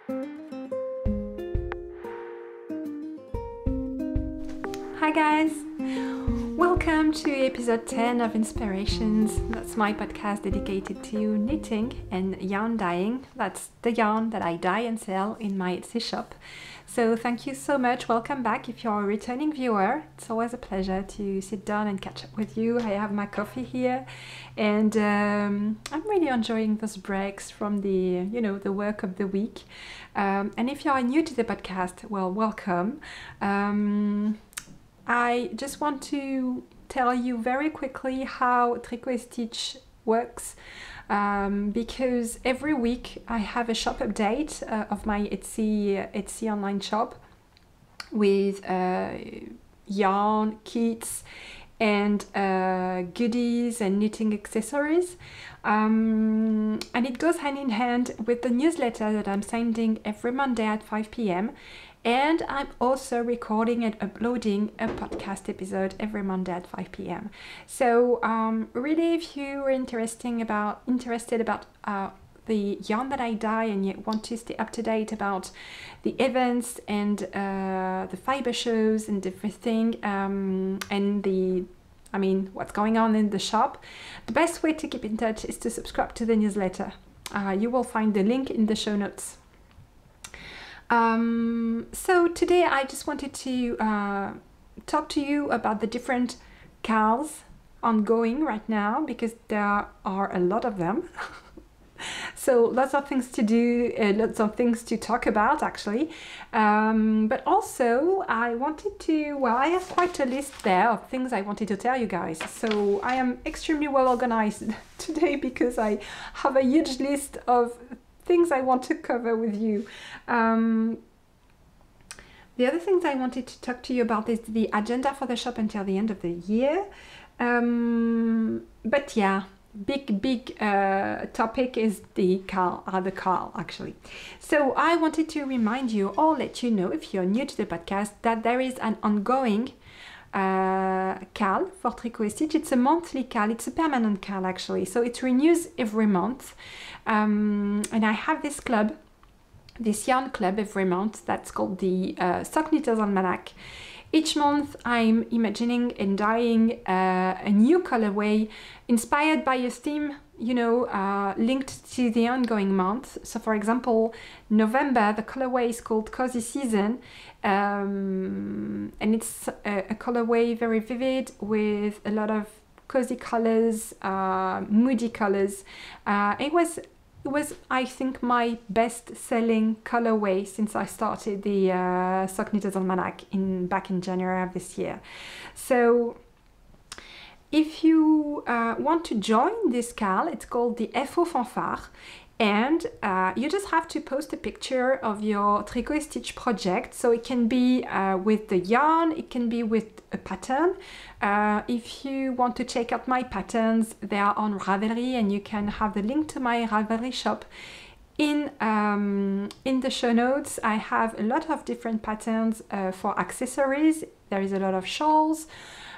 Hi guys! Welcome to episode 10 of Inspirations. That's my podcast dedicated to knitting and yarn dyeing. That's the yarn that I dye and sell in my Etsy shop. So thank you so much. Welcome back if you're a returning viewer. It's always a pleasure to sit down and catch up with you. I have my coffee here and I'm really enjoying those breaks from the work of the week. And if you are new to the podcast, well, welcome. I just want to tell you very quickly how Tricot Stitch works because every week I have a shop update of my Etsy online shop with yarn, kits and goodies and knitting accessories, and it goes hand in hand with the newsletter that I'm sending every Monday at 5 p.m. And I'm also recording and uploading a podcast episode every Monday at 5 p.m. So really, if you're interested about the yarn that I dye and you want to stay up to date about the events and the fiber shows and everything, what's going on in the shop, the best way to keep in touch is to subscribe to the newsletter. You will find the link in the show notes. So today I just wanted to talk to you about the different Kals ongoing right now because there are a lot of them. So lots of things to do, lots of things to talk about actually. But also I wanted to, I have quite a list there of things I wanted to tell you guys. So I am extremely well organized today because I have a huge list of things I want to cover with you. The other things I wanted to talk to you about is the agenda for the shop until the end of the year. But yeah, big topic is the KAL actually. So I wanted to remind you or let you know if you're new to the podcast that there is an ongoing KAL for Tricot Stitch. It's a monthly KAL, it's a permanent KAL actually, so it renews every month. And I have this club, this yarn club every month that's called the Sock Knitters Almanac. Each month I'm imagining and dyeing a new colorway inspired by a theme, linked to the ongoing month. So for example, November, the colorway is called Cozy Season, and it's a colorway very vivid with a lot of cozy colors, moody colors. It was, I think, my best-selling colorway since I started the Sock Knitters Almanac back in January of this year. So if you want to join this KAL, it's called the Fanfare, and you just have to post a picture of your Tricot Stitch project. So it can be with the yarn, it can be with a pattern. If you want to check out my patterns, they are on Ravelry, and you can have the link to my Ravelry shop in the show notes. I have a lot of different patterns for accessories. There is a lot of shawls,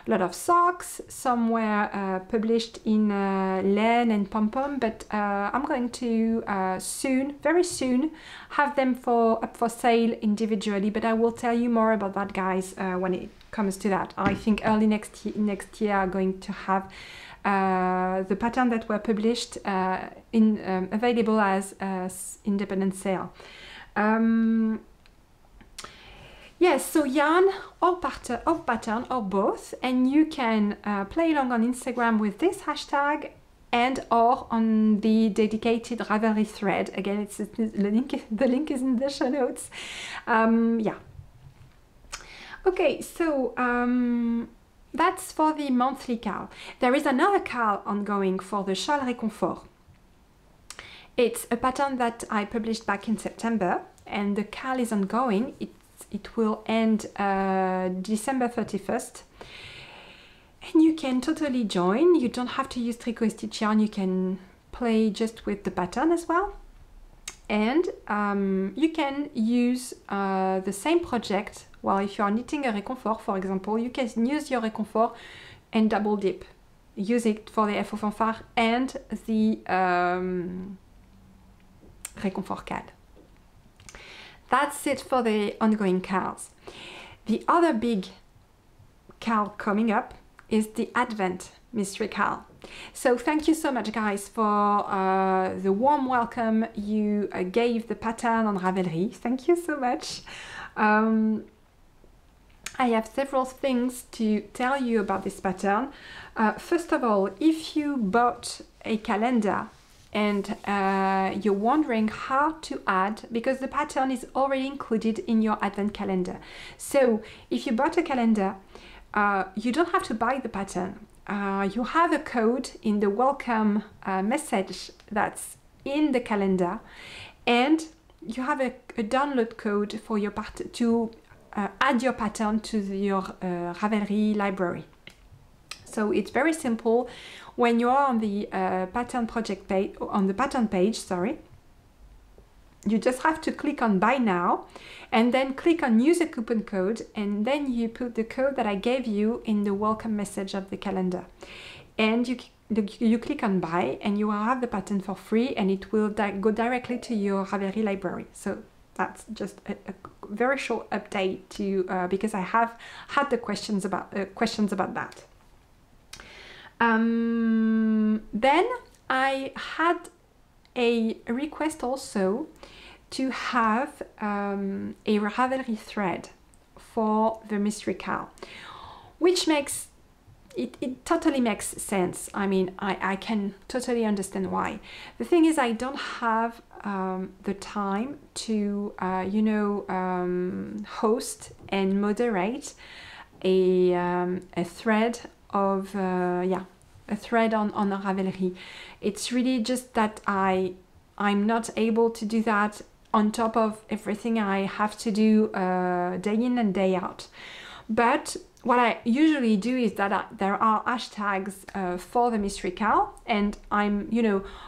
a lot of socks. Some were published in laine and pom-pom, but I'm going to very soon have them up for sale individually, but I will tell you more about that, guys, when it comes to that. I think early next year I'm going to have the pattern that were published available as independent sale. Yes, so yarn or pattern or both, and you can play along on Instagram with this hashtag and or on the dedicated Ravelry thread. Again, the link is in the show notes. Yeah. Okay, so that's for the monthly KAL. There is another KAL ongoing for the Châle Réconfort. It's a pattern that I published back in September, and the KAL is ongoing. It will end December 31st. And you can totally join. You don't have to use Tricot Stitch yarn. You can play just with the pattern as well. And you can use the same project. Well, if you are knitting a Réconfort, for example, you can use your Réconfort and double dip. Use it for the Fanfare and the Réconfort KAL. that's it for the ongoing Kals. The other big Kal coming up is the Advent Mystery Kal. So thank you so much, guys, for the warm welcome you gave the pattern on Ravelry. Thank you so much. I have several things to tell you about this pattern. First of all, if you bought a calendar and you're wondering how to add, because the pattern is already included in your Advent calendar. So if you bought a calendar, you don't have to buy the pattern. You have a code in the welcome message that's in the calendar, and you have a download code for your to add your pattern to your Ravelry library. So it's very simple. When you are on the pattern project page, on the pattern page, sorry, you just have to click on Buy Now, and then click on Use a coupon code, and then you put the code that I gave you in the welcome message of the calendar. And you click on Buy, and you will have the pattern for free, and it will go directly to your Ravelry library. So that's just a very short update to because I have had the questions about that. Then I had a request also to have a Ravelry thread for the Mystery Kal, which makes it totally makes sense. I mean, I can totally understand why. The thing is, I don't have the time to host and moderate a thread of a thread on Ravelry. It's really just that I'm not able to do that on top of everything I have to do day in and day out. But what I usually do is that there are hashtags for the Mystery Kal, and I'm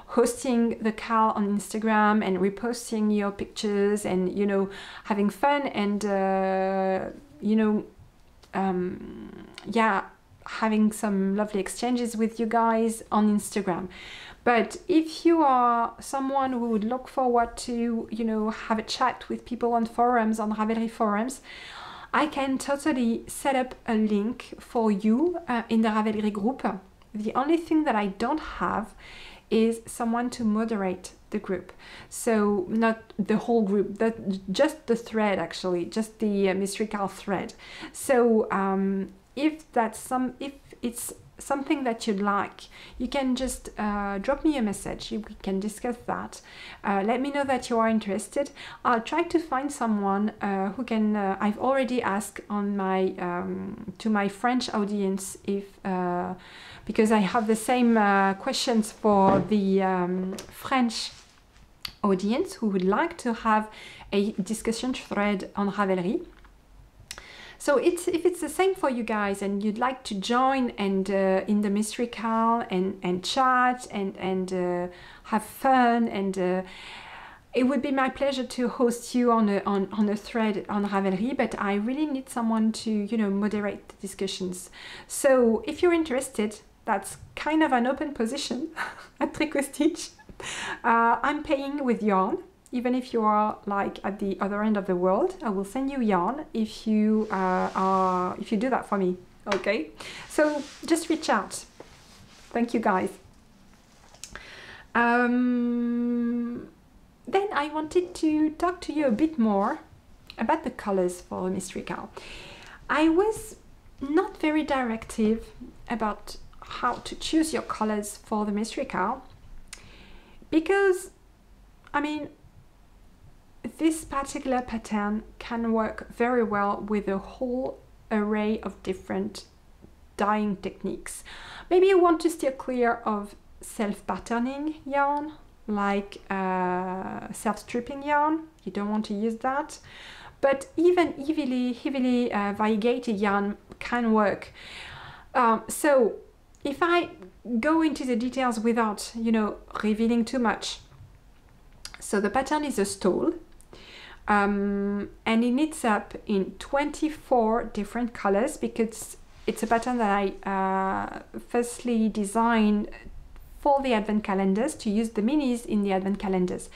hosting the Kal on Instagram and reposting your pictures and having fun and having some lovely exchanges with you guys on Instagram. But if you are someone who would look forward to have a chat with people on forums, on Ravelry forums, I can totally set up a link for you in the Ravelry group. The only thing that I don't have is someone to moderate the group. So not the whole group, just the thread, actually, just the Mystery Kal thread. So if it's something that you'd like, you can just drop me a message. We can discuss that. Let me know that you are interested. I'll try to find someone who can. I've already asked on my to my French audience if because I have the same questions for the French audience who would like to have a discussion thread on Ravelry. So if it's the same for you guys and you'd like to join and in the Mystery Kal and chat and have fun, and it would be my pleasure to host you on a thread on Ravelry, but I really need someone to moderate the discussions. So if you're interested, that's kind of an open position at Tricot Stitch. I'm paying with yarn. Even if you are like at the other end of the world, I will send you yarn if you do that for me. Okay, so just reach out. Thank you, guys. Then I wanted to talk to you a bit more about the colors for Mystery Kal. I was not very directive about how to choose your colors for the Mystery Kal because, I mean, this particular pattern can work very well with a whole array of different dyeing techniques. Maybe you want to steer clear of self-patterning yarn, like self-stripping yarn. You don't want to use that. But even heavily variegated yarn can work. So if I go into the details without, revealing too much. So the pattern is a stole. And it knits up in 24 different colors because it's a pattern that I firstly designed for the Advent calendars, to use the minis in the Advent calendars.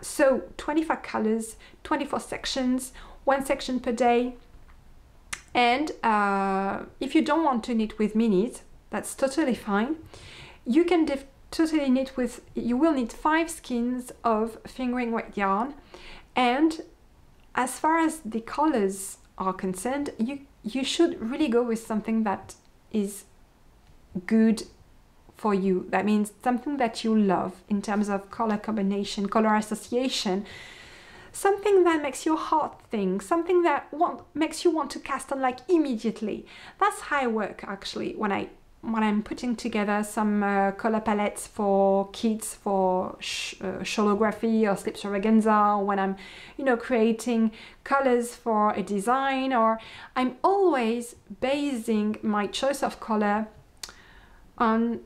So 25 colors, 24 sections, 1 section per day. And if you don't want to knit with minis, that's totally fine. You can totally knit with, you will need 5 skeins of fingering weight yarn. And as far as the colors are concerned, you should really go with something that is good for you. That means something that you love in terms of color combination, color association, something that makes your heart think, something that makes you want to cast on like immediately. That's how I work actually when I'm putting together some color palettes for kids, for sholography or slips organza, or when I'm, you know, creating colors for a design, or I'm always basing my choice of color on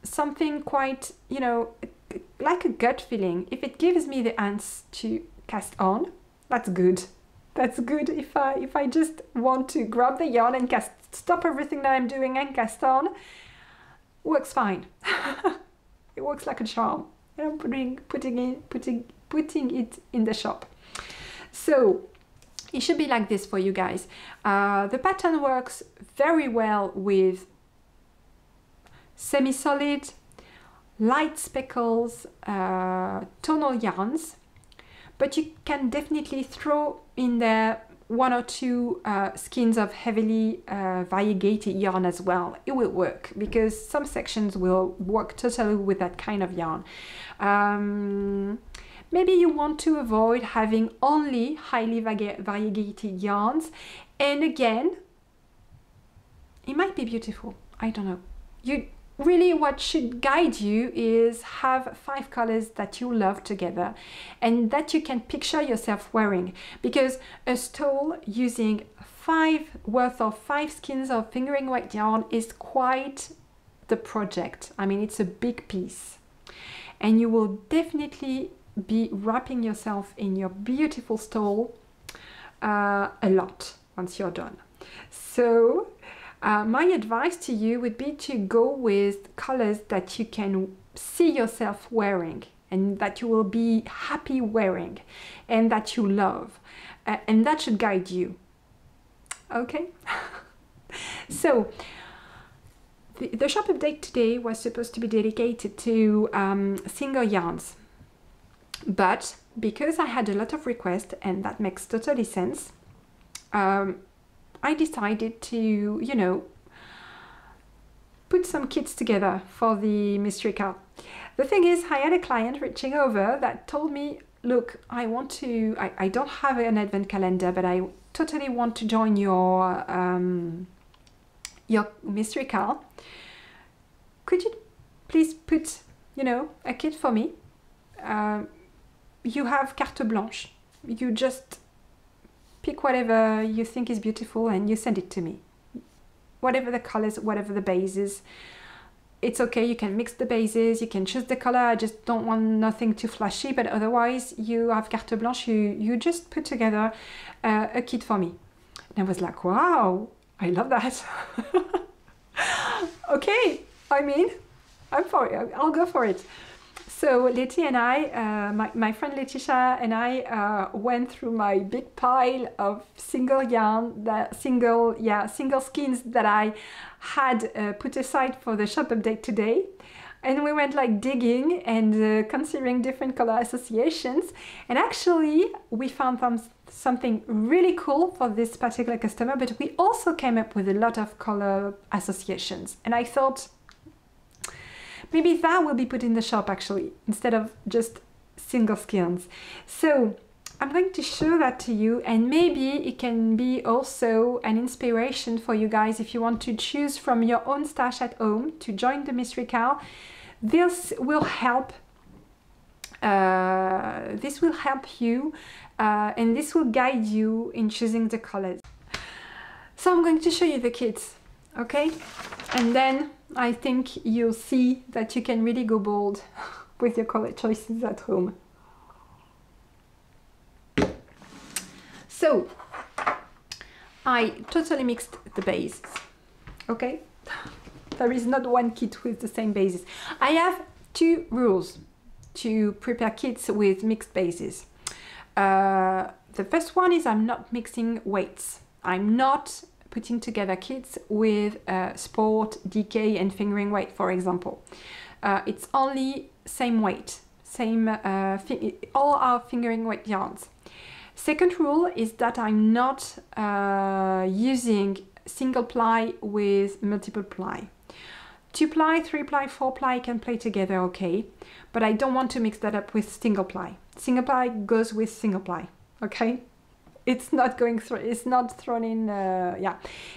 something quite, you know, like a gut feeling. If it gives me the ants to cast on, that's good. That's good. If I just want to grab the yarn and stop everything that I'm doing and cast on, works fine. It works like a charm. And I'm putting it in the shop. So it should be like this for you guys. The pattern works very well with semi-solid, light speckles, tonal yarns, but you can definitely throw in there 1 or 2 skeins of heavily variegated yarn as well. It will work because some sections will work totally with that kind of yarn. Maybe you want to avoid having only highly variegated yarns, and again, it might be beautiful. I don't know. Really, what should guide you is have 5 colors that you love together and that you can picture yourself wearing, because a stole using 5 skeins of fingering weight yarn is quite the project. I mean, it's a big piece, and you will definitely be wrapping yourself in your beautiful stole a lot once you're done. So my advice to you would be to go with colors that you can see yourself wearing and that you will be happy wearing and that you love, and that should guide you. Okay? So the shop update today was supposed to be dedicated to single yarns, but because I had a lot of requests, and that makes totally sense, I decided to, you know, put some kits together for the mystery Kal. The thing is, I had a client reaching over that told me, look, I don't have an advent calendar, but I totally want to join your mystery Kal. Could you please put, you know, a kit for me? You have carte blanche. You just pick whatever you think is beautiful and you send it to me. Whatever the colors, whatever the bases, it's okay. You can mix the bases, you can choose the color. I just don't want nothing too flashy, but otherwise you have carte blanche. You just put together a kit for me. And I was like, wow, I love that. Okay, I mean, I'm for it. I'll go for it. So Letty and I, my friend Letitia and I went through my big pile of single yarn, single skeins that I had put aside for the shop update today. And we went like digging and considering different color associations. And actually we found something really cool for this particular customer, but we also came up with a lot of color associations. And I thought, maybe that will be put in the shop actually, instead of just single skeins. So I'm going to show that to you, and maybe it can be also an inspiration for you guys if you want to choose from your own stash at home to join the mystery Kal. This will help. This will help you, and this will guide you in choosing the colors. So I'm going to show you the kits, okay? And then I think you'll see that you can really go bold with your color choices at home. So I totally mixed the bases, okay? There is not one kit with the same bases. I have 2 rules. to prepare kits with mixed bases. The first one is I'm not mixing weights. I'm not putting together kits with sport, DK and fingering weight, for example. It's only same weight, same all our fingering weight yarns. Second rule is that I'm not using single ply with multiple ply. 2 ply, 3 ply, 4 ply can play together, okay, but I don't want to mix that up with single ply. Single ply goes with single ply, okay? It's not going through, it's not thrown in, yeah.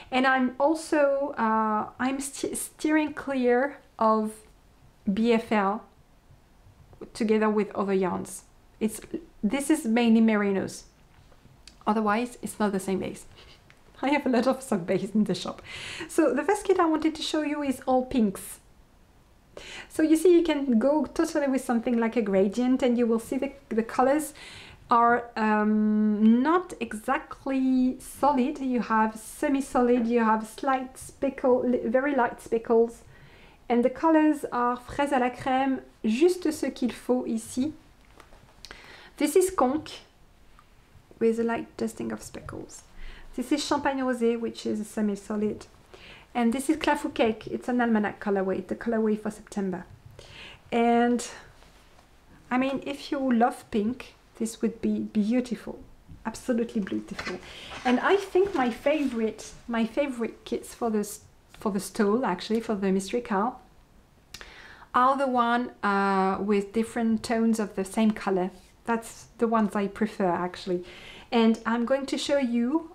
And I'm also, I'm steering clear of BFL together with other yarns. This is mainly merinos. Otherwise, it's not the same base. I have a lot of sock base in the shop. So the first kit I wanted to show you is all pinks. So you see, you can go totally with something like a gradient, and you will see the colors are not exactly solid. You have semi-solid, you have slight speckle, very light speckles, and the colors are fraise à la crème, juste ce qu'il faut ici. This is conch with a light dusting of speckles. This is champagne rosé, which is a semi-solid. And this is clafou cake. It's an almanac colorway, the colorway for September. And I mean, if you love pink, this would be beautiful, absolutely beautiful. And I think my favorite kits for the stole, actually, for the mystery KAL, are the one with different tones of the same color. That's the ones I prefer, actually. And I'm going to show you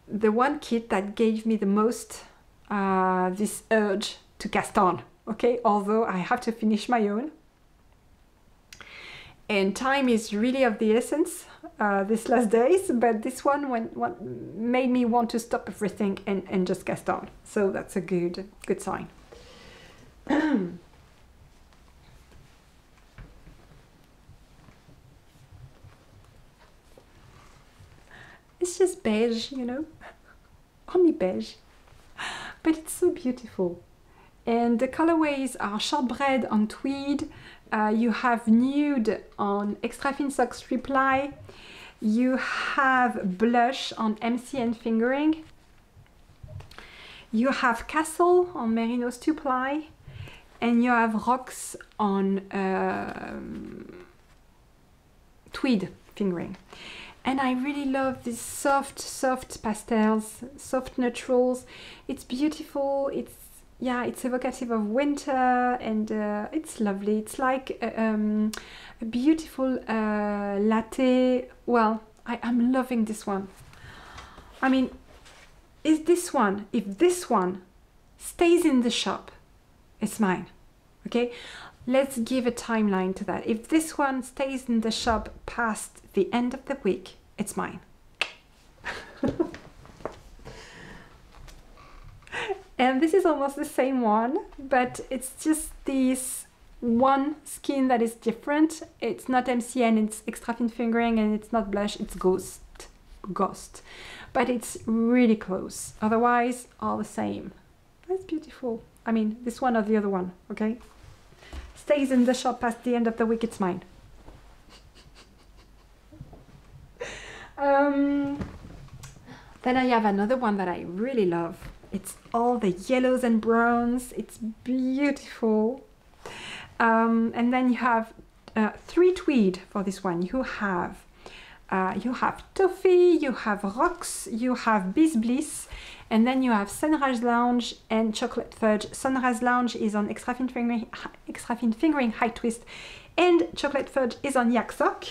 the one kit that gave me the most this urge to cast on, okay? Although I have to finish my own. And time is really of the essence these last days, but this one made me want to stop everything and just cast on. So that's a good sign. It's just beige, you know, only beige, but it's so beautiful. And the colorways are shortbread on tweed, you have nude on extra thin socks 3 ply, you have blush on MCN fingering, you have castle on merinos 2 ply, and you have rocks on tweed fingering. And I really love these soft pastels, soft neutrals. It's beautiful. It's evocative of winter, and it's lovely. It's like a beautiful latte. Well, I'm loving this one. I mean, if this one stays in the shop, it's mine. Okay? Let's give a timeline to that. If this one stays in the shop past the end of the week, it's mine. And this is almost the same one, but it's just this one skein that is different. It's not MCN, it's extra thin fingering, and it's not blush, it's ghost. But it's really close. Otherwise, all the same. That's beautiful. I mean, this one or the other one, okay? Stays in the shop past the end of the week, it's mine. Then I have another one that I really love. It's all the yellows and browns. It's beautiful. And then you have 3 tweed for this one. You have toffee, you have rocks, you have Biz Bliss, and then you have Sunrise Lounge and Chocolate Fudge. Sunrise Lounge is on extra thin fingering high twist, and Chocolate Fudge is on yak sock.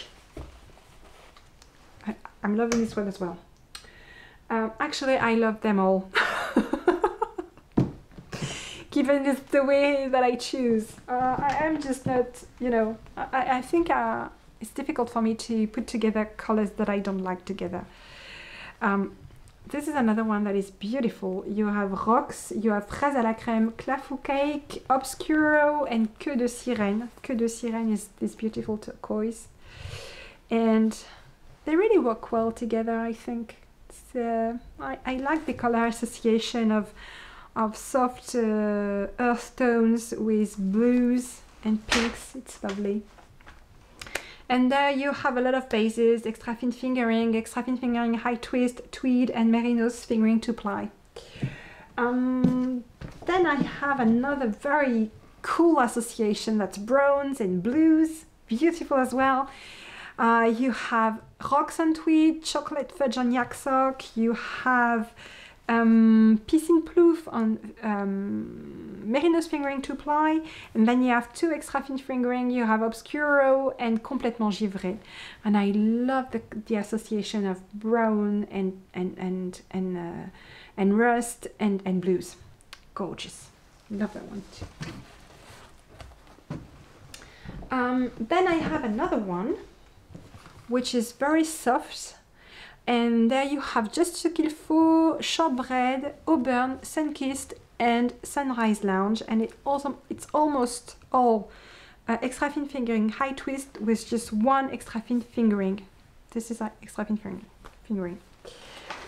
I'm loving this one as well. Actually, I love them all. Given it's the way that I choose. I'm just not, you know, I think it's difficult for me to put together colors that I don't like together. This is another one that is beautiful. You have rocks, you have fraise à la crème, clafou cake, obscuro, and queue de sirène. Queue de sirène is this beautiful turquoise. And they really work well together, I think. I like the color association of soft earth tones with blues. and pinks. It's lovely. And there you have a lot of bases, extra thin fingering, high twist, tweed, and merinos fingering to ply. Then I have another very cool association that's browns and blues, beautiful as well. You have rocks on tweed, chocolate fudge on yak sock. You have piscine plouf on merinos fingering to ply, and then you have 2 extra thin fingering. You have obscuro and complètement givré, and I love the association of brown and rust and blues. Gorgeous, love that one too. Then I have another one which is very soft. And there you have Just Ce Qu'il Faut, Shortbread, Auburn, Sunkissed, and Sunrise Lounge. And it's almost all extra thin fingering, high twist with just 1 extra thin fingering. This is extra thin fingering.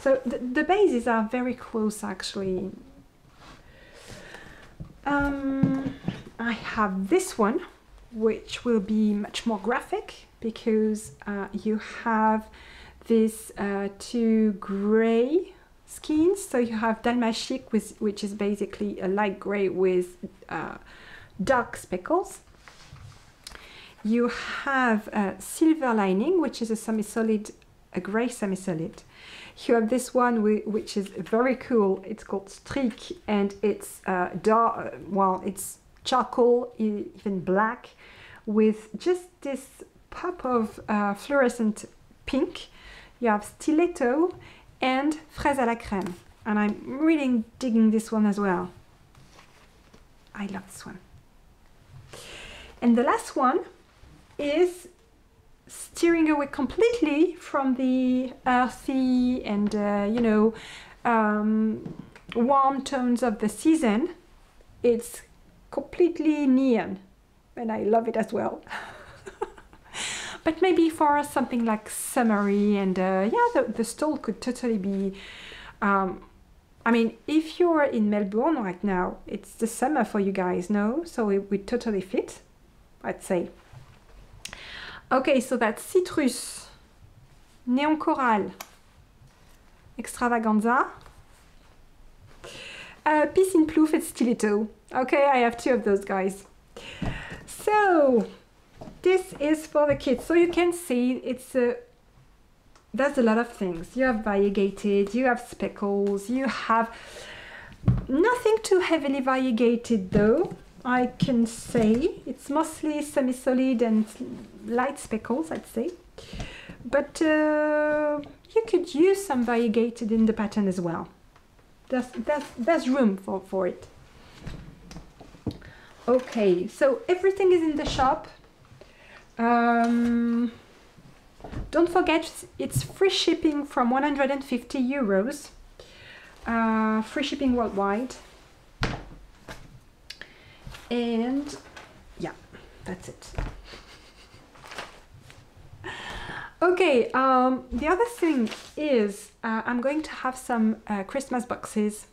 So the bases are very close actually. I have this one, which will be much more graphic because you have these 2 gray skeins. So you have Dalmachic, which is basically a light gray with dark speckles. You have Silver Lining, which is a semi-solid, a gray semi-solid. You have this one which is very cool. It's called Streak, and it's dark. Well, it's charcoal, even black, with just this pop of fluorescent pink. You have Stiletto and Fraise à la crème, and I'm really digging this one as well. I love this one. And the last one is steering away completely from the earthy and warm tones of the season. It's completely neon, and I love it as well. But maybe for something like summery, and the stole could totally be, I mean, if you're in Melbourne right now, it's the summer for you guys, no? So it would totally fit, I'd say. Okay, so that's Citrus, Neon Coral, Extravaganza, Piscine Plouf and Stiletto. Okay, I have 2 of those guys. So this is for the kids. So you can see there's a lot of things. You have variegated, you have speckles, you have nothing too heavily variegated though. I can say it's mostly semi-solid and light speckles, I'd say. But you could use some variegated in the pattern as well. There's room for it. Okay, so everything is in the shop. Don't forget, it's free shipping from 150 euros. Free shipping worldwide. And yeah, that's it. Okay, the other thing is I'm going to have some Christmas boxes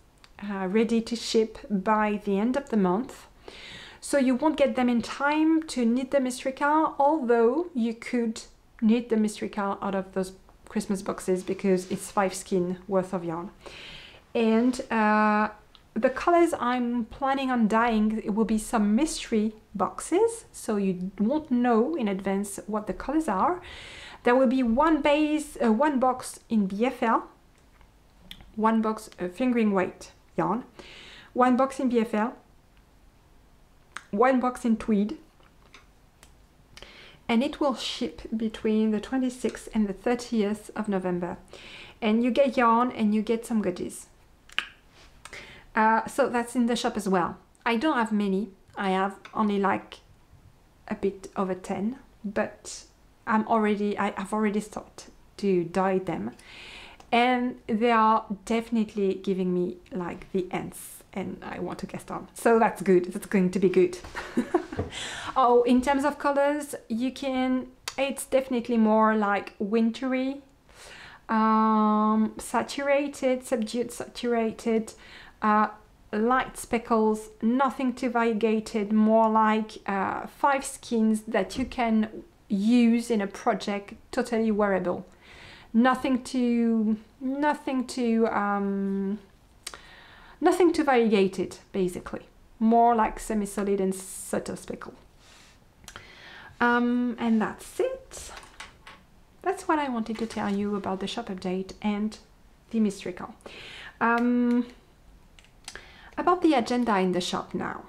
ready to ship by the end of the month. So you won't get them in time to knit the mystery Kal, although you could knit the mystery Kal out of those Christmas boxes because it's 5 skein worth of yarn. And the colors I'm planning on dyeing, it will be some mystery boxes, so you won't know in advance what the colors are. There will be one box in BFL, one box fingering weight yarn, one box in BFL, one box in tweed, and it will ship between the 26th and the 30th of November. And you get yarn and you get some goodies. So that's in the shop as well. I don't have many. I have only like a bit over 10, but I've already started to dye them, and they are definitely giving me like the ends, and I want to cast on. So that's good. That's going to be good. Oh, in terms of colors, it's definitely more like wintry, saturated, subdued saturated. light speckles, nothing too variegated, more like 5 skeins that you can use in a project, totally wearable. Nothing too variegated, basically. More like semi-solid and subtle speckle. And that's it. That's what I wanted to tell you about the shop update and the mystery call. About the agenda in the shop now.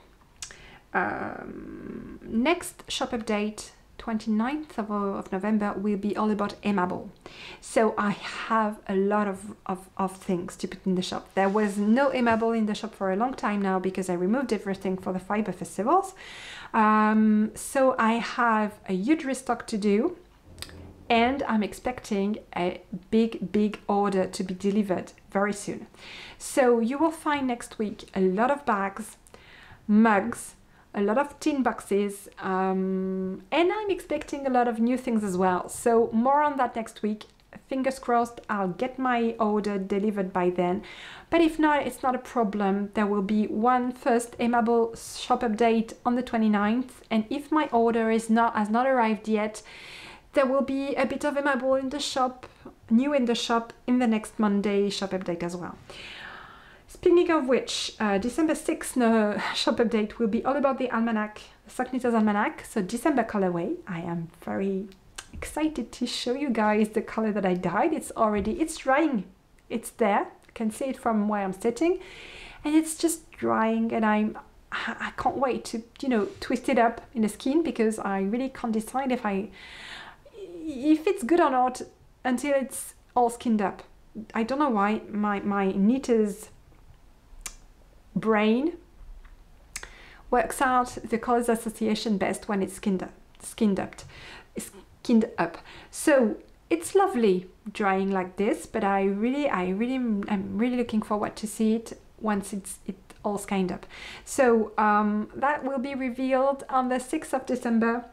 Next shop update, 29th of November, will be all about MKAL. So I have a lot of things to put in the shop. There was no MKAL in the shop for a long time now because I removed everything for the fiber festivals. So I have a huge restock to do, and I'm expecting a big order to be delivered very soon. So you will find next week a lot of bags, mugs, a lot of tin boxes, and I'm expecting a lot of new things as well. So more on that next week. Fingers crossed I'll get my order delivered by then. But if not, it's not a problem. There will be one first MKAL shop update on the 29th, and if my order has not arrived yet, there will be a bit of MKAL in the shop, new in the shop, in the next Monday shop update as well. Speaking of which, December 6th shop update will be all about the Almanac, the Sock Knitter's Almanac, so December colorway. I am very excited to show you guys the color that I dyed. It's drying. It's there. You can see it from where I'm sitting, and it's just drying, and I can't wait to, you know, twist it up in the skein, because I really can't decide if it's good or not until it's all skinned up. I don't know why my knitter's brain works out the colors association best when it's skinned up. So it's lovely drying like this, but I'm really looking forward to see it once it's all skinned up. So that will be revealed on the 6th of December.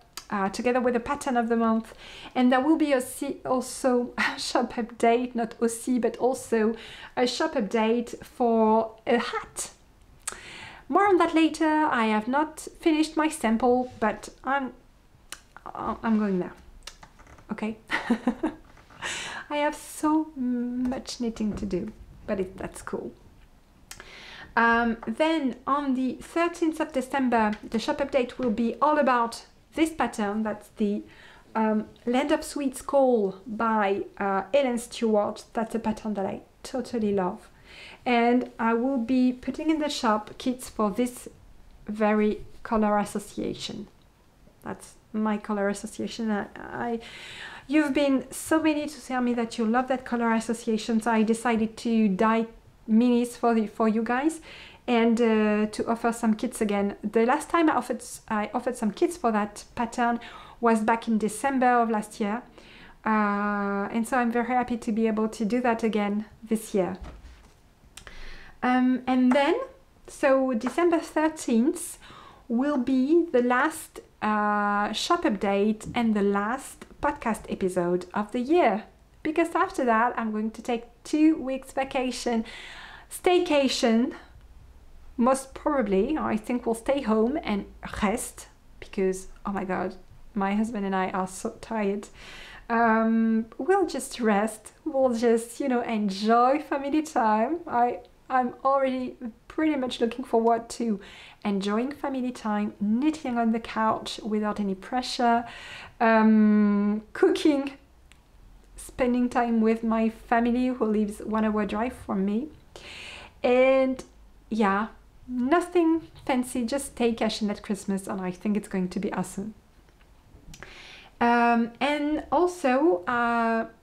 Together with the pattern of the month, and there will be also a shop update, not aussi, but also a shop update for a hat. More on that later. I have not finished my sample, but I'm going there. Okay. I have so much knitting to do, but that's cool. Then on the 13th of December, the shop update will be all about this pattern. That's the Land of Sweets Call by Ellen Stewart. That's a pattern that I totally love, and I will be putting in the shop kits for this very color association. That's my color association. You've been so many to tell me that you love that color association, so I decided to dye minis for you guys, and to offer some kits again. The last time I offered some kits for that pattern was back in December of last year, and so I'm very happy to be able to do that again this year. And then, so December 13th will be the last shop update and the last podcast episode of the year, because after that I'm going to take 2 weeks vacation, staycation. Most probably, I think we'll stay home and rest, because, oh my god, my husband and I are so tired. We'll just rest. We'll just, enjoy family time. I'm already pretty much looking forward to enjoying family time, knitting on the couch without any pressure, cooking, spending time with my family who lives 1 hour drive from me. And yeah, nothing fancy, just staycation at Christmas, and I think it's going to be awesome. And also,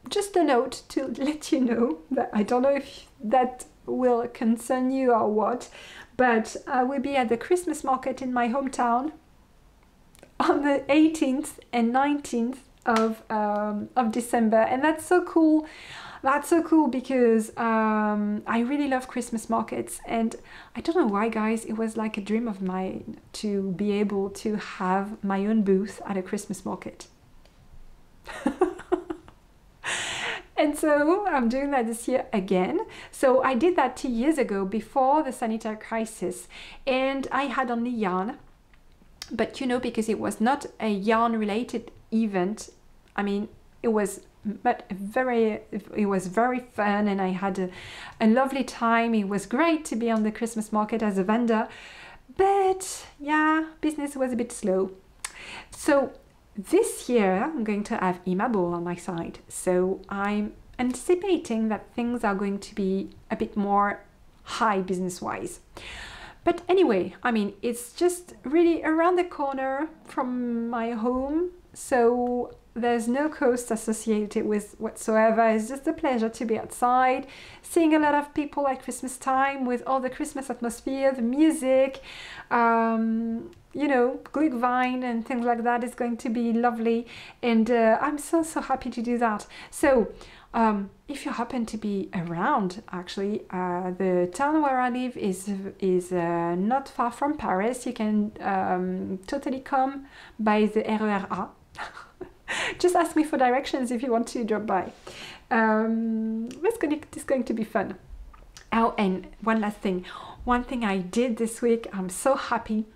just a note to let you know that I don't know if that will concern you or what, but I will be at the Christmas market in my hometown on the 18th and 19th of December, and that's so cool. That's so cool because I really love Christmas markets, and I don't know why, guys, it was like a dream of mine to be able to have my own booth at a Christmas market. And so I'm doing that this year again. So I did that 2 years ago before the sanitary crisis, and I had only yarn. But you know, because it was not a yarn related event, I mean, it was very fun, and I had a lovely time. It was great to be on the Christmas market as a vendor, but yeah, business was a bit slow. So this year I'm going to have MKAL on my side, so I'm anticipating that things are going to be a bit more high business wise. But anyway, I mean, it's just really around the corner from my home, so there's no cost associated with whatsoever. It's just a pleasure to be outside, seeing a lot of people at Christmas time with all the Christmas atmosphere, the music, you know, Glühwein and things like that is going to be lovely. And I'm so happy to do that. So if you happen to be around, actually, the town where I live is not far from Paris. You can totally come by the RER A. Just ask me for directions if you want to drop by. It's going to be fun. Oh, and one last thing. One thing I did this week, I'm so happy.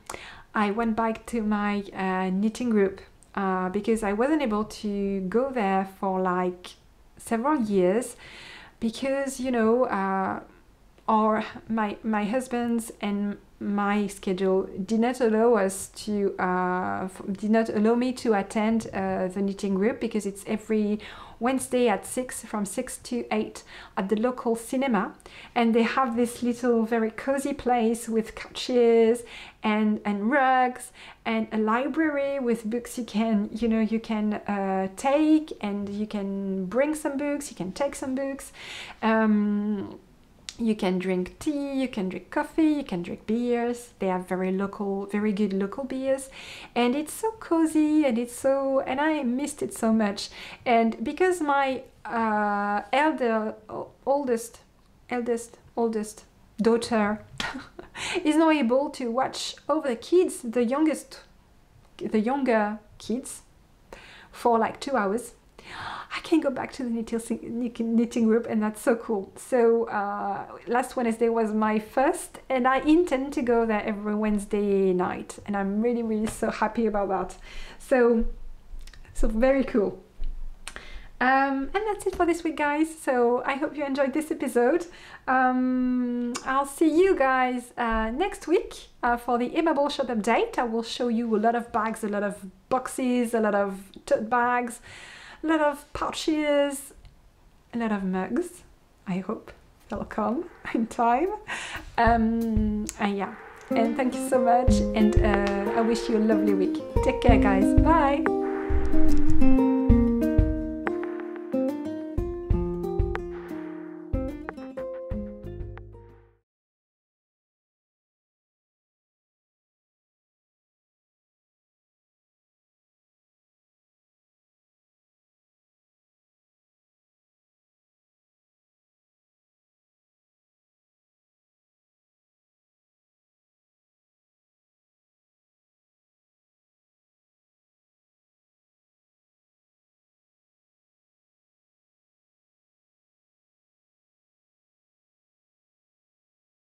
I went back to my knitting group because I wasn't able to go there for like several years because, you know, my husband's and my schedule did not allow me to attend the knitting group, because it's every Wednesday at 6, from 6 to 8 at the local cinema, and they have this little very cozy place with couches and rugs and a library with books you can take, and you can bring some books, you can take some books. You can drink tea, you can drink coffee, you can drink beers. They have very good local beers, and it's so cozy, and and I missed it so much. And because my oldest daughter is not able to watch over the kids, the younger kids, for like 2 hours, I can go back to the knitting group, and that's so cool. So last Wednesday was my first, and I intend to go there every Wednesday night, and I'm really so happy about that. So very cool. And that's it for this week, guys. So I hope you enjoyed this episode. I'll see you guys next week for the MKAL shop update. I will show you a lot of bags, a lot of boxes, a lot of tote bags, a lot of pouches, a lot of mugs. I hope they'll come in time. And yeah, and thank you so much, and I wish you a lovely week. Take care, guys. Bye.